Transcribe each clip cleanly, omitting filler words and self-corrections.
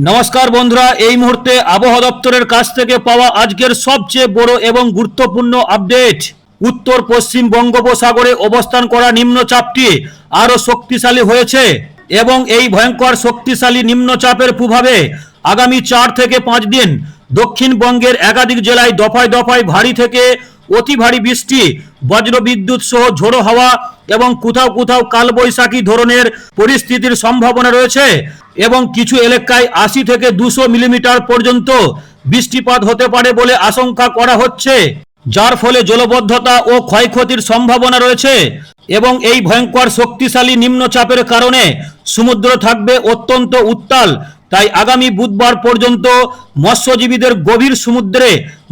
নমস্কার বন্ধুরা, এই মুহূর্তে আবহাওয়া দপ্তরের কাছ থেকে পাওয়া আজকের সবচেয়ে বড় এবং গুরুত্বপূর্ণ আপডেট। উত্তর পশ্চিম বঙ্গোপসাগরে অবস্থান করা নিম্নচাপটি আরও শক্তিশালী হয়েছে এবং এই ভয়ঙ্কর শক্তিশালী নিম্নচাপের প্রভাবে আগামী 4 থেকে 5 দিন দক্ষিণবঙ্গের একাধিক জেলায় দফায় দফায় ভারী থেকে অতি ভারী বৃষ্টি, বজ্রবিদ্যুৎ সহ ঝোড়ো হাওয়া এবং কোথাও কোথাও কালবৈশাখী ধরনের পরিস্থিতির সম্ভাবনা রয়েছে এবং কিছু এলাকায় 80 থেকে 200 মিলিমিটার পর্যন্ত বৃষ্টিপাত হতে পারে বলে আশঙ্কা করা হচ্ছে, যার ফলে জলবদ্ধতা ও ক্ষয়ক্ষতির সম্ভাবনা রয়েছে। এবং এই ভয়ঙ্কর শক্তিশালী নিম্নচাপের কারণে সমুদ্র থাকবে অত্যন্ত উত্তাল। তাই আগামী বুধবার পর্যন্ত মৎস্যজীবীদের গভীর সমুদ্রে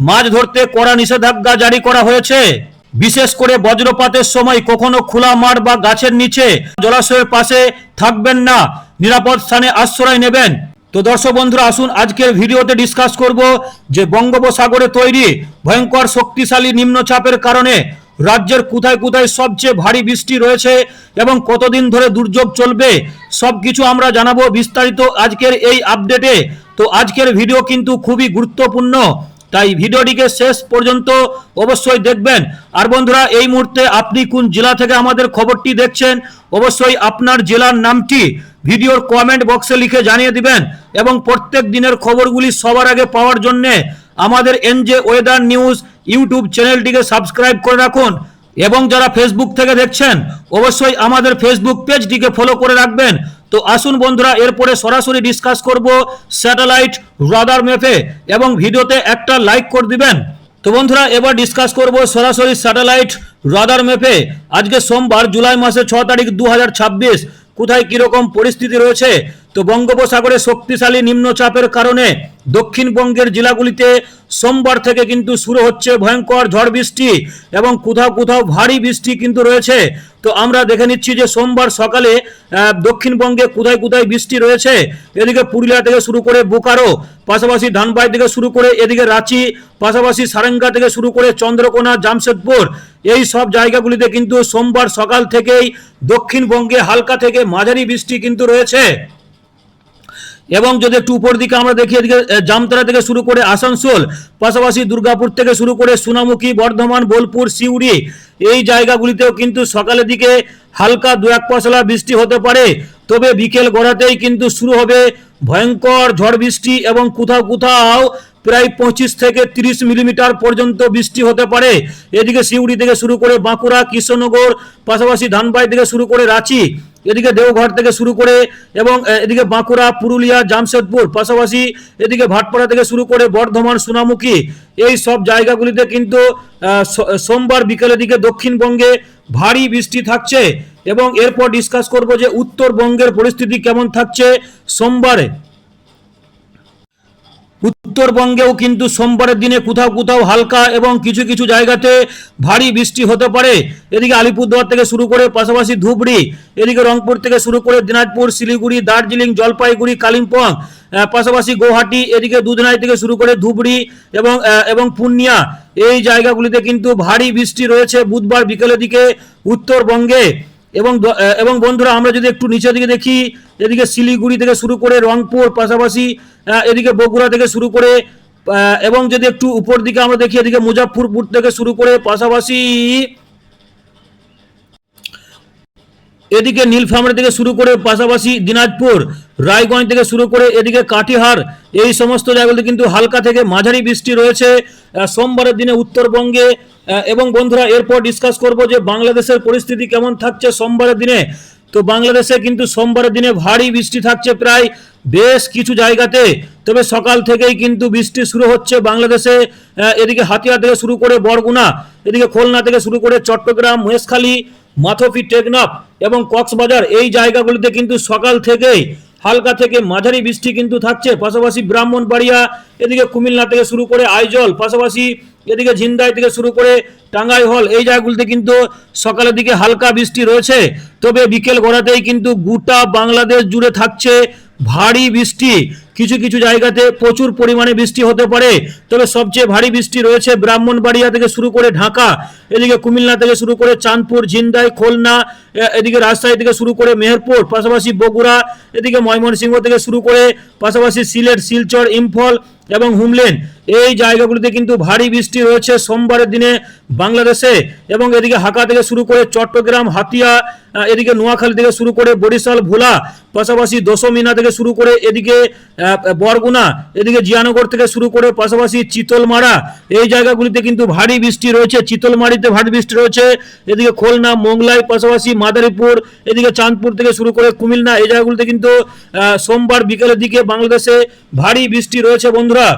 মাছ ধরতে কড়া নিষেধাজ্ঞা জারি করা হয়েছে। বিশেষ করে বজ্রপাতের সময় কখনো খোলা মাঠ বা গাছের নিচে, জলাশয়ের পাশে থাকবেন না, নিরাপদ স্থানে আশ্রয় নেবেন। তো দর্শক বন্ধুরা, আসুন আজকের ভিডিওতে ডিসকাস করব যে বঙ্গোপসাগরে তৈরি ভয়ঙ্কর শক্তিশালী নিম্নচাপের কারণে রাজ্যের কোথায় কোথায় সবচেয়ে ভারী বৃষ্টি রয়েছে এবং কতদিন ধরে দুর্যোগ চলবে, সবকিছু আমরা জানাবো বিস্তারিত আজকের এই আপডেটে। তো আজকের ভিডিও কিন্তু খুবই গুরুত্বপূর্ণ, তাই ভিডিওটিকে শেষ পর্যন্ত অবশ্যই দেখবেন। আর বন্ধুরা, এই মুহূর্তে আপনি কোন জেলা থেকে আমাদের খবরটি দেখছেন, অবশ্যই আপনার জেলার নামটি ভিডিওর কমেন্ট বক্সে লিখে জানিয়ে দিবেন এবং প্রত্যেক দিনের খবরগুলি সবার আগে পাওয়ার জন্য আমাদের এনজে ওয়েদার নিউজ ইউটিউব চ্যানেলটিকে সাবস্ক্রাইব করে রাখুন এবং যারা ফেসবুক থেকে দেখছেন অবশ্যই আমাদের ফেসবুক পেজটিকে ফলো করে রাখবেন। তো আসুন বন্ধুরা, এরপরে সরাসরি ডিসকাস করব স্যাটেলাইট রাডার ম্যাপে এবং ভিডিওতে একটা লাইক করে দিবেন। তো বন্ধুরা, এবার ডিসকাস করব সরাসরি স্যাটেলাইট রাডার ম্যাপে আজকে সোমবার জুলাই মাসের 6 তারিখ 2026 কোথায় কিরকম পরিস্থিতি রয়েছে। তো বঙ্গোপসাগরে শক্তিশালী নিম্নচাপের কারণে দক্ষিণবঙ্গের জেলাগুলিতে সোমবার থেকে কিন্তু শুরু হচ্ছে ভয়ঙ্কর ঝড় বৃষ্টি এবং কোথাও কোথাও ভারী বৃষ্টি কিন্তু রয়েছে। তো আমরা দেখে নিচ্ছি যে সোমবার সকালে দক্ষিণবঙ্গে কোথায় কোথায় বৃষ্টি রয়েছে। এদিকে পুরুলিয়া থেকে শুরু করে বোকারো, পাশাপাশি ধানবাদ থেকে শুরু করে এদিকে রাঁচি, পাশাপাশি সারেঙ্গা থেকে শুরু করে চন্দ্রকোনা, জামশেদপুর, এই সব জায়গাগুলিতে কিন্তু সোমবার সকাল থেকেই দক্ষিণবঙ্গে হালকা থেকে মাঝারি বৃষ্টি কিন্তু রয়েছে। এবং যদি একটু উপর দিকে আমরা দেখি, এদিকে জামতারা থেকে শুরু করে আসানসোল, পাশাপাশি দুর্গাপুর থেকে শুরু করে সোনামুখী, বর্ধমান, বোলপুর, সিউড়ি, এই জায়গাগুলিতেও কিন্তু সকালের দিকে হালকা 2-1 পশলা বৃষ্টি হতে পারে। তবে বিকেল গড়াতেই কিন্তু শুরু হবে ভয়ঙ্কর ঝড় বৃষ্টি এবং কোথাও কোথাও প্রায় 25 থেকে 30 মিলিমিটার পর্যন্ত বৃষ্টি হতে পারে। এদিকে সিউড়ি থেকে শুরু করে বাঁকুড়া, কৃষ্ণনগর, পাশাপাশি ধানবাদ থেকে শুরু করে রাঁচি, এদিকে দেওঘর থেকে শুরু করে এবং এদিকে বাঁকুড়া, পুরুলিয়া, জামশেদপুর, পাশাপাশি এদিকে ভাটপাড়া থেকে শুরু করে বর্ধমান, সোনামুখী, এই সব জায়গাগুলিতে কিন্তু সোমবার বিকেলের দিকে দক্ষিণবঙ্গে ভারী বৃষ্টি থাকছে। এবং এরপর ডিসকাস করব যে উত্তরবঙ্গের পরিস্থিতি কেমন থাকছে সোমবারে। উত্তরবঙ্গেও কিন্তু সোমবারের দিনে কোথাও কোথাও হালকা এবং কিছু কিছু জায়গাতে ভারী বৃষ্টি হতে পারে। এদিকে আলিপুরদুয়ার থেকে শুরু করে পাশাপাশি ধুবড়ি, এদিকে রংপুর থেকে শুরু করে দিনাজপুর, শিলিগুড়ি, দার্জিলিং, জলপাইগুড়ি, কালিম্পং, পাশাপাশি গৌহাটি, এদিকে দুধনাই থেকে শুরু করে ধুবড়ি এবং পূর্ণিয়া, এই জায়গাগুলিতে কিন্তু ভারী বৃষ্টি রয়েছে বুধবার বিকেলের দিকে উত্তরবঙ্গে। এবং বন্ধুরা, আমরা যদি একটু নিচের দিকে দেখি, এদিকে শিলিগুড়ি থেকে শুরু করে রংপুর, পাশাপাশি এদিকে বগুড়া থেকে শুরু করে এবং যদি একটু উপর দিকে আমরা দেখি, এদিকে মুজাফফরপুর থেকে শুরু করে পাশাপাশি এদিকে নীলফামারী থেকে শুরু করে পাশাপাশি দিনাজপুর, রায়গঞ্জ থেকে শুরু করে এদিকে কাটিহার, এই সমস্ত জায়গাগুলোতে কিন্তু হালকা থেকে মাঝারি বৃষ্টি রয়েছে সোমবারের দিনে উত্তরবঙ্গে। এবং বন্ধুরা, এরপর ডিসকাস করব যে বাংলাদেশের পরিস্থিতি কেমন থাকছে সোমবারের দিনে। তো বাংলাদেশে কিন্তু সোমবারের দিনে ভারী বৃষ্টি থাকছে প্রায় বেশ কিছু জায়গাতে। তবে সকাল থেকেই কিন্তু বৃষ্টি শুরু হচ্ছে বাংলাদেশে। এদিকে হাতিয়া থেকে শুরু করে বরগুনা, এদিকে খুলনা থেকে শুরু করে চট্টগ্রাম, মহেশখালী, মাথোফি, টেকনাফ এবং কক্সবাজার, এই জায়গাগুলিতে কিন্তু সকাল থেকেই হালকা থেকে মাঝারি বৃষ্টি কিন্তু থাকছে। পাশাপাশি ব্রাহ্মণবাড়িয়া, এদিকে কুমিল্লা থেকে শুরু করে আইজল, পাশাপাশি এদিকে ঝিন্দাই থেকে শুরু করে টাঙ্গাইল, এই জায়গাগুলিতে কিন্তু সকালের দিকে হালকা বৃষ্টি রয়েছে। তবে বিকেল গড়াতেই কিন্তু গোটা বাংলাদেশ জুড়ে থাকছে ভারী বৃষ্টি। কিছু কিছু জায়গাতে প্রচুর পরিমাণে বৃষ্টি হতে পারে। তবে সবচেয়ে ভারী বৃষ্টি রয়েছে ব্রাহ্মণবাড়িয়া থেকে শুরু করে ঢাকা, এদিকে কুমিল্লা থেকে শুরু করে চাঁদপুর, ঝিনাইদহ, খুলনা, এদিকে রাজশাহী থেকে শুরু করে মেহেরপুর, পাশাপাশি বগুড়া, এদিকে ময়মনসিংহ থেকে শুরু করে পাশাপাশি সিলেট, শিলচর, ইম্ফল এবং হুমলেন, এই জায়গাগুলিতে কিন্তু ভারী বৃষ্টি রয়েছে সোমবারের দিনে বাংলাদেশে। এবং এদিকে হাকা থেকে শুরু করে চট্টগ্রাম, হাতিয়া, এদিকে নোয়াখালী থেকে শুরু করে বরিশাল, ভোলা, পাশাপাশি দশমিনা থেকে শুরু করে এদিকে বরগুনা, এদিকে জিয়ানগর থেকে শুরু করে পাশাপাশি চিতলমারা, এই জায়গাগুলিতে কিন্তু ভারী বৃষ্টি রয়েছে। চিতলমারিতে ভারী বৃষ্টি রয়েছে, এদিকে খুলনা, মোংলাই, পাশাপাশি মাদারীপুর, এদিকে চাঁদপুর থেকে শুরু করে কুমিল্লা, এই জায়গাগুলিতে কিন্তু সোমবার বিকেলের দিকে বাংলাদেশে ভারী বৃষ্টি রয়েছে বন্ধুরা।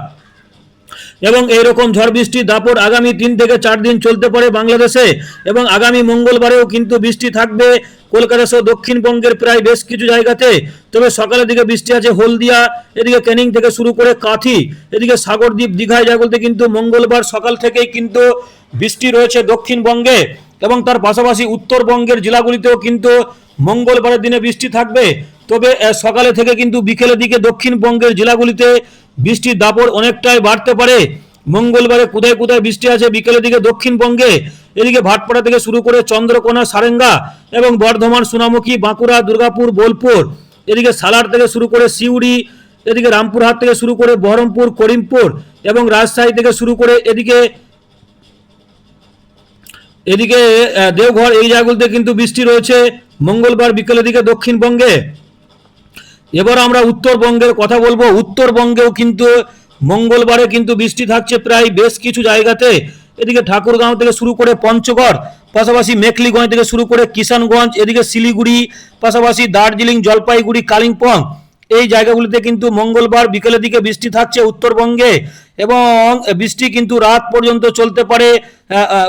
এবং এইরকম ঝড় বৃষ্টির দাপট আগামী 3 থেকে 4 দিন চলতে পারে বাংলাদেশে। এবং আগামী মঙ্গলবারেও কিন্তু বৃষ্টি থাকবে কলকাতা সহ দক্ষিণবঙ্গের প্রায় বেশ কিছু জায়গাতে। তবে সকালের দিকে বৃষ্টি আছে হলদিয়া, এদিকে ক্যানিং থেকে শুরু করে কাঁথি, এদিকে সাগরদ্বীপ, দীঘায় জায়গাগুলোতে কিন্তু মঙ্গলবার সকাল থেকেই কিন্তু বৃষ্টি রয়েছে দক্ষিণবঙ্গে। এবং তার পাশাপাশি উত্তরবঙ্গের জেলাগুলিতেও কিন্তু মঙ্গলবারের দিনে বৃষ্টি থাকবে। তবে সকালে থেকে কিন্তু বিকেলের দিকে দক্ষিণবঙ্গের জেলাগুলিতে বৃষ্টির দাপট অনেকটাই বাড়তে পারে। মঙ্গলবারে কোথায় কোথায় বৃষ্টি আছে বিকেলের দিকে দক্ষিণবঙ্গে, এদিকে ভাটপাড়া থেকে শুরু করে চন্দ্রকোনা, সারেঙ্গা এবং বর্ধমান, সোনামুখী, বাঁকুড়া, দুর্গাপুর, বোলপুর, এদিকে সালার থেকে শুরু করে সিউড়ি, এদিকে রামপুরহাট থেকে শুরু করে বহরমপুর, করিমপুর এবং রাজশাহী থেকে শুরু করে এদিকে দেওঘর, এই জায়গাগুলোতে কিন্তু বৃষ্টি রয়েছে মঙ্গলবার বিকেলের দিকে দক্ষিণবঙ্গে। এবার আমরা উত্তরবঙ্গের কথা বলবো। উত্তরবঙ্গেও কিন্তু মঙ্গলবারে কিন্তু বৃষ্টি থাকছে প্রায় বেশ কিছু জায়গাতে, এদিকে ঠাকুরগাঁও থেকে শুরু করে পঞ্চগড়, পাশাপাশি মেখলিগঞ্জ থেকে শুরু করে কিষানগঞ্জ, এদিকে শিলিগুড়ি, পাশাপাশি দার্জিলিং, জলপাইগুড়ি, কালিম্পং, এই জায়গাগুলিতে কিন্তু মঙ্গলবার বিকেলের দিকে বৃষ্টি থাকছে উত্তরবঙ্গে। এবং বৃষ্টি কিন্তু রাত পর্যন্ত চলতে পারে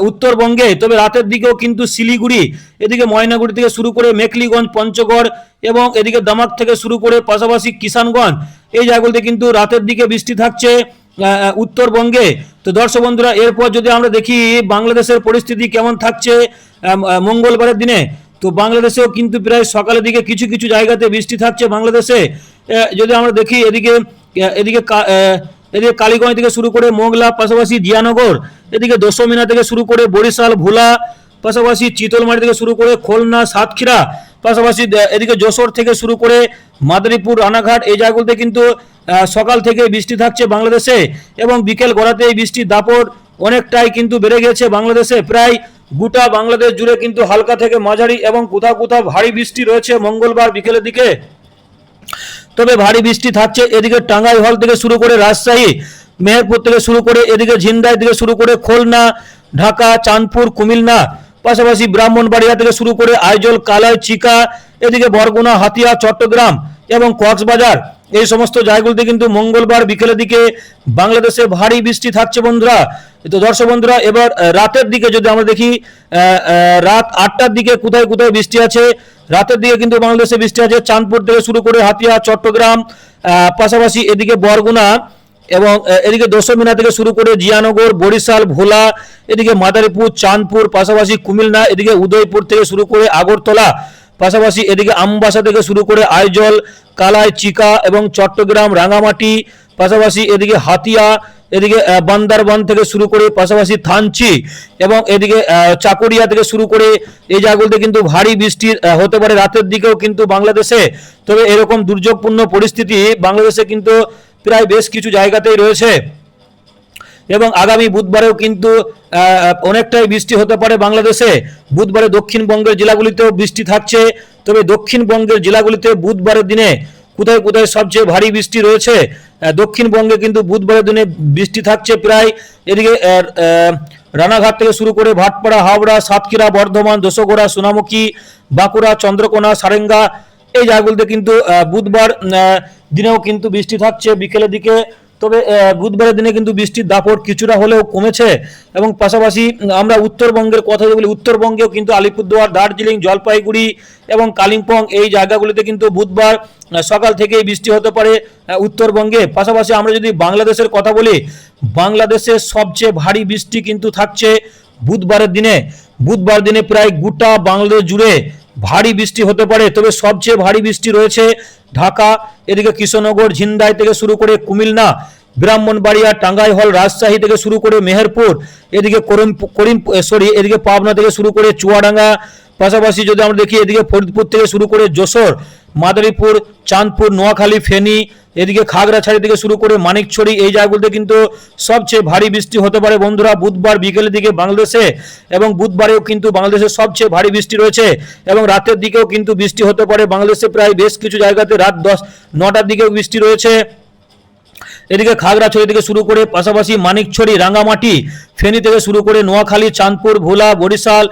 উত্তরবঙ্গে। তবে রাতের দিকেও কিন্তু শিলিগুড়ি, এদিকে ময়নাগুড়ি থেকে শুরু করে মেখলিগঞ্জ, পঞ্চগড় এবং এদিকে দামাক থেকে শুরু করে পাশাপাশি কিষানগঞ্জ, এই জায়গাগুলিতে কিন্তু রাতের দিকে বৃষ্টি থাকছে উত্তরবঙ্গে। তো দর্শক বন্ধুরা, এরপর যদি আমরা দেখি বাংলাদেশের পরিস্থিতি কেমন থাকছে মঙ্গলবারের দিনে, তো বাংলাদেশেও কিন্তু প্রায় সকালের দিকে কিছু কিছু জায়গাতে বৃষ্টি থাকছে বাংলাদেশে। যদি আমরা দেখি এদিকে এদিকে এদিকে কালীগঞ্জ থেকে শুরু করে মোংলা, পাশাপাশি জিয়ানগর, এদিকে দশমিনা থেকে শুরু করে বরিশাল, ভোলা, পাশাপাশি চিতলমারি থেকে শুরু করে খুলনা, সাতক্ষীরা, পাশাপাশি এদিকে যশোর থেকে শুরু করে মাদারীপুর, রানাঘাট, এই জায়গাগুলোতে কিন্তু সকাল থেকে বৃষ্টি থাকছে বাংলাদেশে। এবং বিকেল গড়াতে এই বৃষ্টির দাপট অনেকটাই কিন্তু বেড়ে গেছে বাংলাদেশে। প্রায় গোটা বাংলাদেশ জুড়ে কিন্তু হালকা থেকে মাঝারি এবং কোথাও কোথাও ভারী বৃষ্টি রয়েছে মঙ্গলবার বিকেলের দিকে। তবে ভারী বৃষ্টি থাকছে এদিকে টাঙ্গাইল থেকে শুরু করে রাজশাহী, মেহেরপুর থেকে শুরু করে এদিকে ঝিনাইদহ থেকে শুরু করে খুলনা, ঢাকা, চাঁদপুর, কুমিল্লা, পাশাপাশি ব্রাহ্মণবাড়িয়া থেকে শুরু করে আইজল, কালাই, চিকা, এদিকে বরগুনা, হাতিয়া, চট্টগ্রাম এবং কক্সবাজার, এই সমস্ত জায়গাগুলিতে কিন্তু মঙ্গলবার বিকেলের দিকে বাংলাদেশে ভারী বৃষ্টি থাকছে বন্ধুরা। তো দর্শক বন্ধুরা, এবার রাতের দিকে যদি আমরা দেখি রাত 8টার দিকে কোথায় কোথায় বৃষ্টি আছে। রাতের দিকে কিন্তু বাংলাদেশে বৃষ্টি আছে চাঁদপুর থেকে শুরু করে হাতিয়া, চট্টগ্রাম, পাশাপাশি এদিকে বরগুনা এবং এদিকে দশমিনা থেকে শুরু করে জিয়ানগর, বরিশাল, ভোলা, এদিকে মাদারীপুর, চাঁদপুর, পাশাপাশি কুমিল্লা, এদিকে উদয়পুর থেকে শুরু করে আগরতলা, পাশাপাশি এদিকে আমবাসা থেকে শুরু করে আইজল, কালাই, চিকা এবং চট্টগ্রাম, রাঙামাটি, পাশাপাশি এদিকে হাতিয়া, এদিকে বান্দারবান থেকে শুরু করে পাশাপাশি থানচি এবং এদিকে চাকুরিয়া থেকে শুরু করে এই জায়গাগুলোতে কিন্তু ভারী বৃষ্টি হতে পারে রাতের দিকেও কিন্তু বাংলাদেশে। তবে এরকম দুর্যোগপূর্ণ পরিস্থিতি বাংলাদেশে কিন্তু প্রায় বেশ কিছু জায়গাতেই রয়েছে। এবং আগামী বুধবারেও কিন্তু অনেকটাই বৃষ্টি হতে পারে বাংলাদেশে। বুধবারে দক্ষিণবঙ্গের জেলাগুলিতেও বৃষ্টি থাকছে। তবে দক্ষিণবঙ্গের জেলাগুলিতে বুধবারের দিনে কোথায় কোথায় সবচেয়ে ভারী বৃষ্টি রয়েছে, দক্ষিণবঙ্গে কিন্তু বুধবারের দিনে বৃষ্টি থাকছে প্রায় এদিকে রানাঘাট থেকে শুরু করে ভাটপাড়া, হাওড়া, সাতক্ষীরা, বর্ধমান, দশগড়া, সোনামুখী, বাঁকুড়া, চন্দ্রকোনা, সারেঙ্গা, এই জায়গাগুলিতে কিন্তু বুধবার দিনেও কিন্তু বৃষ্টি থাকছে বিকেলের দিকে। তবে বুধবারের দিনে কিন্তু বৃষ্টির দাপট কিছুটা হলেও কমেছে। এবং পাশাপাশি আমরা উত্তরবঙ্গের কথা বলি, উত্তরবঙ্গেও কিন্তু আলিপুরদুয়ার, দার্জিলিং, জলপাইগুড়ি এবং কালিম্পং, এই জায়গাগুলিতে কিন্তু বুধবার সকাল থেকেই বৃষ্টি হতে পারে উত্তরবঙ্গে। পাশাপাশি আমরা যদি বাংলাদেশের কথা বলি, বাংলাদেশের সবচেয়ে ভারী বৃষ্টি কিন্তু থাকছে বুধবারের দিনে। বুধবার দিনে প্রায় গোটা বাংলাদেশ জুড়ে ভারী বৃষ্টি হতে পারে, তবে সবচেয়ে ভারী বৃষ্টি রয়েছে ঢাকা, এদিকে কৃষ্ণনগর, ঝিনাইদহ থেকে শুরু করে কুমিল্লা, ব্রাহ্মণবাড়িয়া, টাঙ্গাইল, রাজশাহী থেকে শুরু করে মেহেরপুর, এদিকে এদিকে পাবনা থেকে শুরু করে চুয়াডাঙ্গা, পাশাপাশি যদি আমরা দেখি এদিকে ফরিদপুর থেকে শুরু করে যশোর, মাদারীপুর, চাঁদপুর, নোয়াখালী, ফেনী, এদিকে খাগড়াছড়ি থেকে শুরু করে মানিকছড়ি, এই জায়গাগুলোতে কিন্তু সবচেয়ে ভারী বৃষ্টি হতে পারে বন্ধুরা বুধবার বিকেলের দিকে বাংলাদেশে, এবং বুধবারেও কিন্তু বাংলাদেশের সবচেয়ে ভারী বৃষ্টি রয়েছে, এবং রাতের দিকেও কিন্তু বৃষ্টি হতে পারে বাংলাদেশে প্রায় বেশ কিছু জায়গাতে রাত 9টার দিকেও বৃষ্টি রয়েছে। এদিকে খাগড়াছড়ি থেকে শুরু করে পাশাপাশি মানিকছড়ি, রাঙ্গামাটি, ফেনী থেকে শুরু করে নোয়াখালী, চাঁদপুর, ভোলা, বরিশাল,